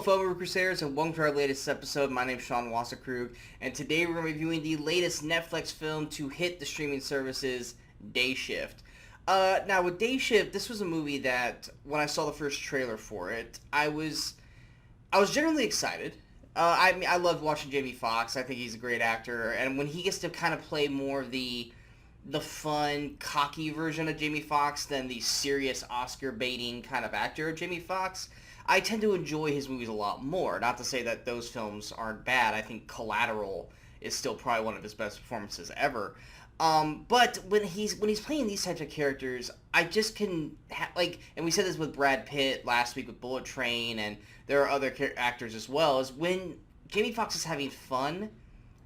fellow Movie Crusaders, and welcome to our latest episode. My name is Sean Wasserkrug, and today we're reviewing the latest Netflix film to hit the streaming services, Day Shift. Now, with Day Shift, this was a movie that, when I saw the first trailer for it, I was generally excited. I love watching Jamie Foxx. I think he's a great actor, and when he gets to kind of play more of the fun, cocky version of Jamie Foxx than the serious Oscar-baiting kind of actor Jamie Foxx, I tend to enjoy his movies a lot more. Not to say that those films aren't bad. I think Collateral is still probably one of his best performances ever. But when he's playing these types of characters, I just can and we said this with Brad Pitt last week with Bullet Train, and there are other actors as well. Is when Jamie Foxx is having fun,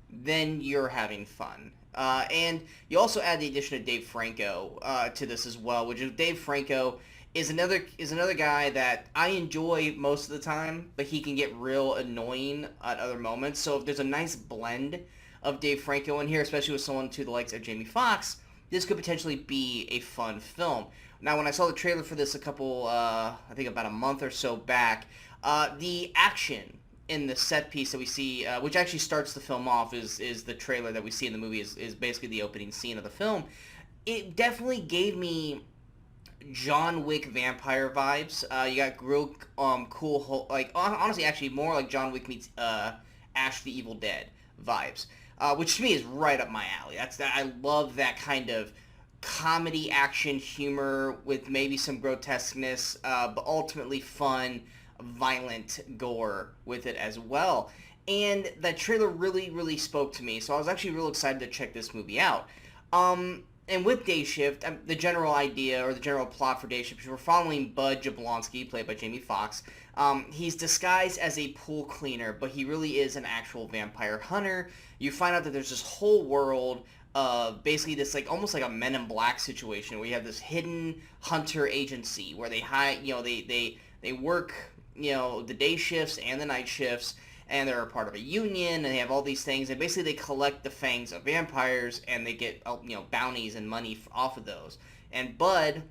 then you're having fun. And you also add the addition of Dave Franco to this as well, which is Dave Franco is another guy that I enjoy most of the time, but he can get real annoying at other moments. So if there's a nice blend of Dave Franco in here, especially with someone to the likes of Jamie Foxx, this could potentially be a fun film. Now, when I saw the trailer for this I think about a month or so back, the action in the set piece that we see, which actually starts the film off, is the trailer that we see in the movie, is basically the opening scene of the film. It definitely gave me John Wick vampire vibes. You got real cool, honestly, actually more like John Wick meets Ash the Evil Dead vibes, which to me is right up my alley. I love that kind of comedy action humor with maybe some grotesqueness, but ultimately fun, violent gore with it as well. And that trailer really, really spoke to me, so I was actually real excited to check this movie out. And with Day Shift, the general idea or the general plot for Day Shift, we're following Bud Jablonski, played by Jamie Foxx. He's disguised as a pool cleaner, but he really is an actual vampire hunter. You find out that there's this whole world of basically this almost like a Men in Black situation where you have this hidden hunter agency where they hide, they work, the day shifts and the night shifts, and they're a part of a union, and they have all these things, and basically they collect the fangs of vampires, and they get, bounties and money off of those. And Bud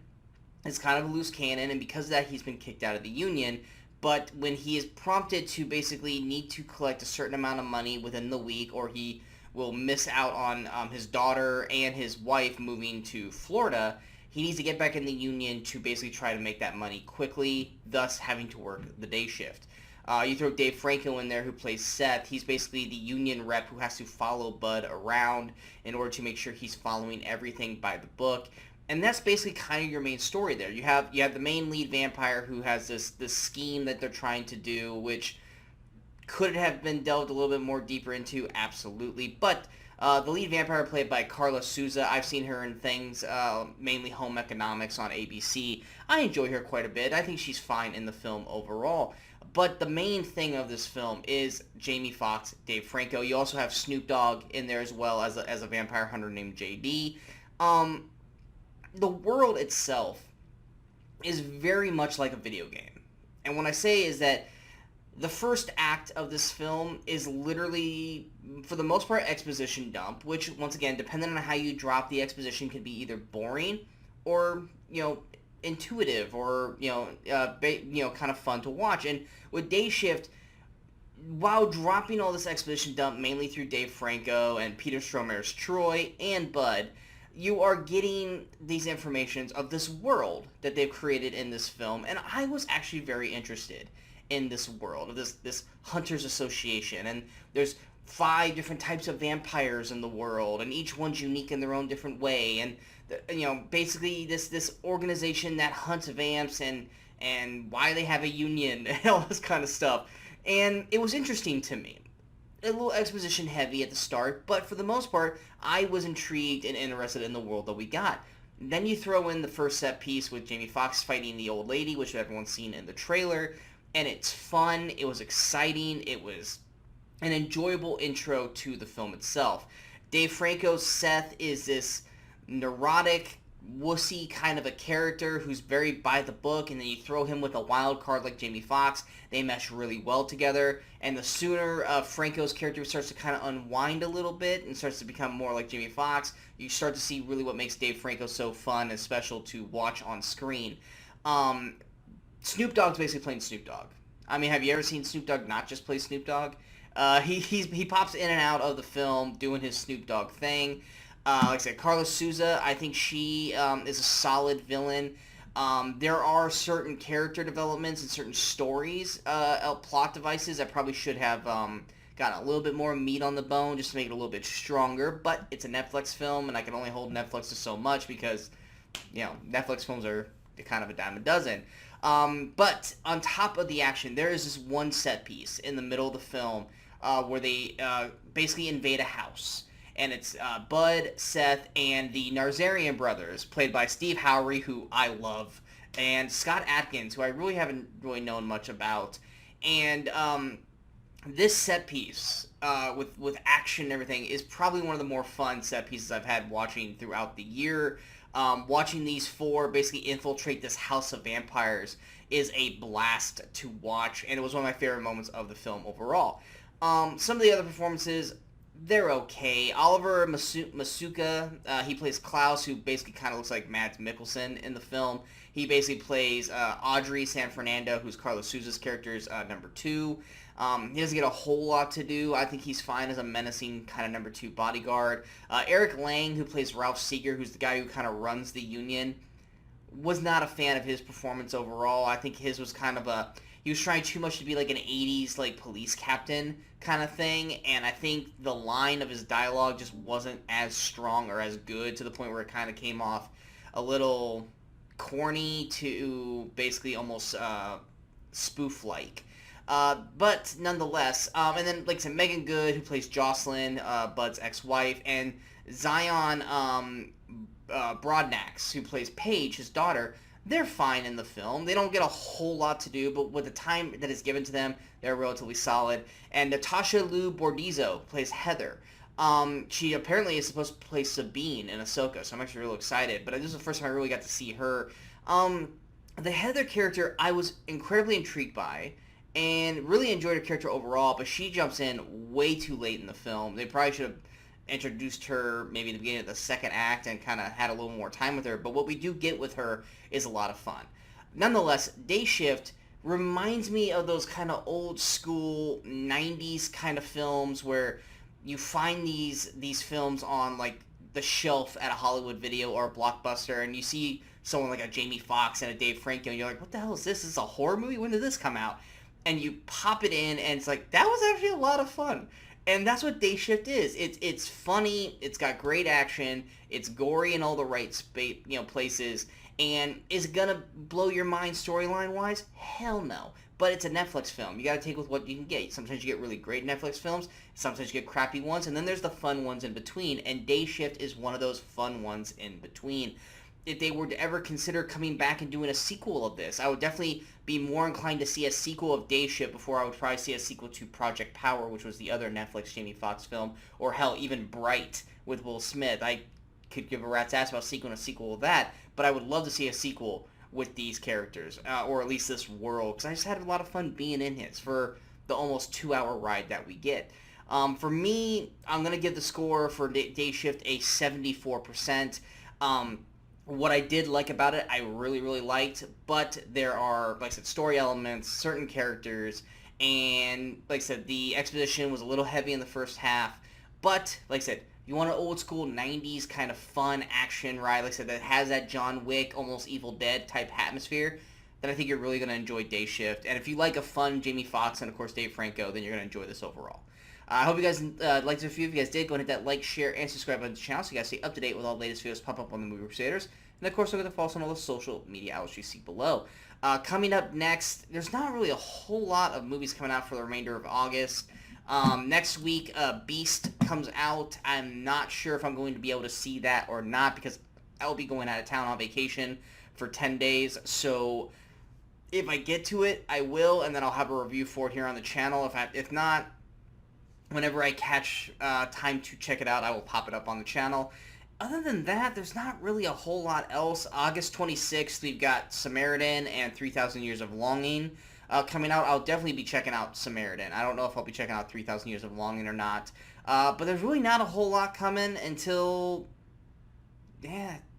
is kind of a loose cannon, and because of that, he's been kicked out of the union. But when he is prompted to basically need to collect a certain amount of money within the week, or he will miss out on his daughter and his wife moving to Florida, he needs to get back in the union to basically try to make that money quickly, thus having to work the day shift. You throw Dave Franco in there, who plays Seth. He's basically the union rep who has to follow Bud around in order to make sure he's following everything by the book. And that's basically kind of your main story there. You have the main lead vampire who has this scheme that they're trying to do, which could have been delved a little bit more deeper into, absolutely. But the lead vampire, played by Carla Souza, I've seen her in things, mainly Home Economics on ABC. I enjoy her quite a bit. I think she's fine in the film overall. But the main thing of this film is Jamie Foxx, Dave Franco. You also have Snoop Dogg in there as well as a vampire hunter named JD. The world itself is very much like a video game. And what I say is that the first act of this film is literally, for the most part, exposition dump, which, once again, depending on how you drop the exposition, can be either boring or, intuitive or, kind of fun to watch. And with Day Shift, while dropping all this exposition dump mainly through Dave Franco and Peter Stormare's Troy and Bud, you are getting these informations of this world that they've created in this film. And I was actually very interested in this world of this Hunters Association, and there's 5 different types of vampires in the world, and each one's unique in their own different way, and basically this organization that hunts vamps and why they have a union and all this kind of stuff. And it was interesting to me. A little exposition heavy at the start, but for the most part, I was intrigued and interested in the world that we got. Then you throw in the first set piece with Jamie Foxx fighting the old lady, which everyone's seen in the trailer, and it's fun, it was exciting, it was an enjoyable intro to the film itself. Dave Franco's Seth is this neurotic, wussy kind of a character who's very by the book, and then you throw him with a wild card like Jamie Foxx, they mesh really well together. And the sooner Franco's character starts to kind of unwind a little bit and starts to become more like Jamie Foxx, you start to see really what makes Dave Franco so fun and special to watch on screen. Snoop Dogg's basically playing Snoop Dogg I mean, have you ever seen Snoop Dogg not just play Snoop Dogg? He pops in and out of the film doing his Snoop Dogg thing. Like I said, Carla Souza, I think she is a solid villain. There are certain character developments and certain stories, plot devices that probably should have gotten a little bit more meat on the bone just to make it a little bit stronger. But it's a Netflix film, and I can only hold Netflix to so much because, Netflix films are kind of a dime a dozen. But on top of the action, there is this one set piece in the middle of the film where they basically invade a house. And it's Bud, Seth, and the Nazarian brothers, played by Steve Howry, who I love, and Scott Adkins, who I really haven't really known much about. And this set piece, with action and everything, is probably one of the more fun set pieces I've had watching throughout the year. Watching these four basically infiltrate this house of vampires is a blast to watch, and it was one of my favorite moments of the film overall. Some of the other performances, they're okay. Oliver Masuka, he plays Klaus, who basically kind of looks like Mads Mikkelsen in the film. He basically plays Audrey San Fernando, who's Carla Souza's character's number two. He doesn't get a whole lot to do. I think he's fine as a menacing kind of number two bodyguard. Eric Lang, who plays Ralph Seeger, who's the guy who kind of runs the union, was not a fan of his performance overall. I think his was kind of he was trying too much to be like an 80s like police captain kind of thing, and I think the line of his dialogue just wasn't as strong or as good, to the point where it kind of came off a little corny to basically almost spoof-like. But nonetheless, and then like I said, Megan Good, who plays Jocelyn, Bud's ex-wife, and Zion Broadnax, who plays Paige, his daughter, they're fine in the film. They don't get a whole lot to do, but with the time that is given to them, they're relatively solid. And Natasha Liu Bordizzo plays Heather. She apparently is supposed to play Sabine in Ahsoka, so I'm actually really excited. But this is the first time I really got to see her. The Heather character, I was incredibly intrigued by, and really enjoyed her character overall, but she jumps in way too late in the film. They probably should have introduced her maybe at the beginning of the second act and kind of had a little more time with her, but what we do get with her is a lot of fun. Nonetheless, Day Shift reminds me of those kind of old school 90s kind of films where you find these films on like the shelf at a Hollywood Video or a Blockbuster, and you see someone like a Jamie Foxx and a Dave Franco, and you're like, what the hell is this? Is this a horror movie? When did this come out? And you pop it in, and it's like, that was actually a lot of fun. And that's what Day Shift is. It's funny. It's got great action. It's gory in all the right places. And is it gonna blow your mind storyline wise? Hell no. But it's a Netflix film. You gotta take with what you can get. Sometimes you get really great Netflix films. Sometimes you get crappy ones. And then there's the fun ones in between. And Day Shift is one of those fun ones in between. If they were to ever consider coming back and doing a sequel of this, I would definitely be more inclined to see a sequel of Day Shift before I would probably see a sequel to Project Power, which was the other Netflix Jamie Foxx film, or hell, even Bright with Will Smith. I could give a rat's ass about a sequel of that, but I would love to see a sequel with these characters, or at least this world, because I just had a lot of fun being in it for the almost 2-hour ride that we get. For me, I'm going to give the score for Day Shift a 74%. What I did like about it, I really, really liked, but there are, like I said, story elements, certain characters, and, like I said, the exposition was a little heavy in the first half, but, like I said, you want an old school 90s kind of fun action ride, like I said, that has that John Wick, almost Evil Dead type atmosphere, then I think you're really going to enjoy Day Shift, and if you like a fun Jamie Foxx and, of course, Dave Franco, then you're going to enjoy this overall. I hope you guys liked this review. If you guys did, go and hit that like, share, and subscribe button to the channel so you guys stay up to date with all the latest videos pop up on the Movie Crusaders. And of course, don't forget to follow us on all the social media outlets you see below. Coming up next, there's not really a whole lot of movies coming out for the remainder of August. Next week, Beast comes out. I'm not sure if I'm going to be able to see that or not because I'll be going out of town on vacation for 10 days. So if I get to it, I will, and then I'll have a review for it here on the channel. If not, whenever I catch time to check it out, I will pop it up on the channel. Other than that, there's not really a whole lot else. August 26th, we've got Samaritan and 3,000 Years of Longing coming out. I'll definitely be checking out Samaritan. I don't know if I'll be checking out 3,000 Years of Longing or not. But there's really not a whole lot coming until,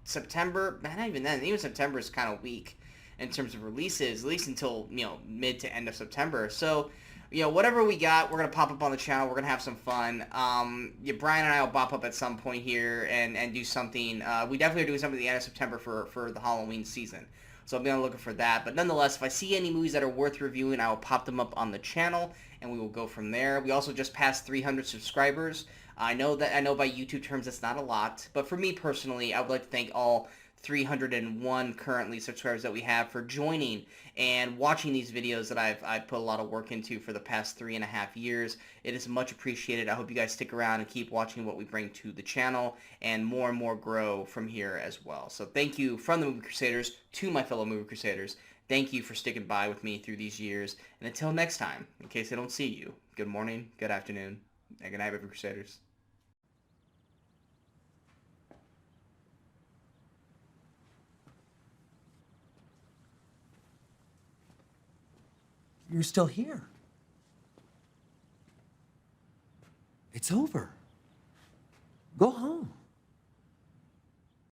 September. Not even then. Even September is kind of weak. in terms of releases, at least until, mid to end of September. So, whatever we got, we're going to pop up on the channel. We're going to have some fun. Brian and I will bop up at some point here and do something. We definitely are doing something at the end of September for the Halloween season. So I'll be on the lookout for that. But nonetheless, if I see any movies that are worth reviewing, I will pop them up on the channel, and we will go from there. We also just passed 300 subscribers. I know by YouTube terms that's not a lot, but for me personally, I would like to thank all 301 currently subscribers that we have for joining and watching these videos that I've put a lot of work into for the past 3.5 years. It is much appreciated. I hope you guys stick around and keep watching what we bring to the channel, and more grow from here as well. So thank you from the Movie Crusaders to my fellow Movie Crusaders. Thank you for sticking by with me through these years. And until next time, in case I don't see you, good morning, good afternoon, and good night, Movie Crusaders. You're still here. It's over. Go home.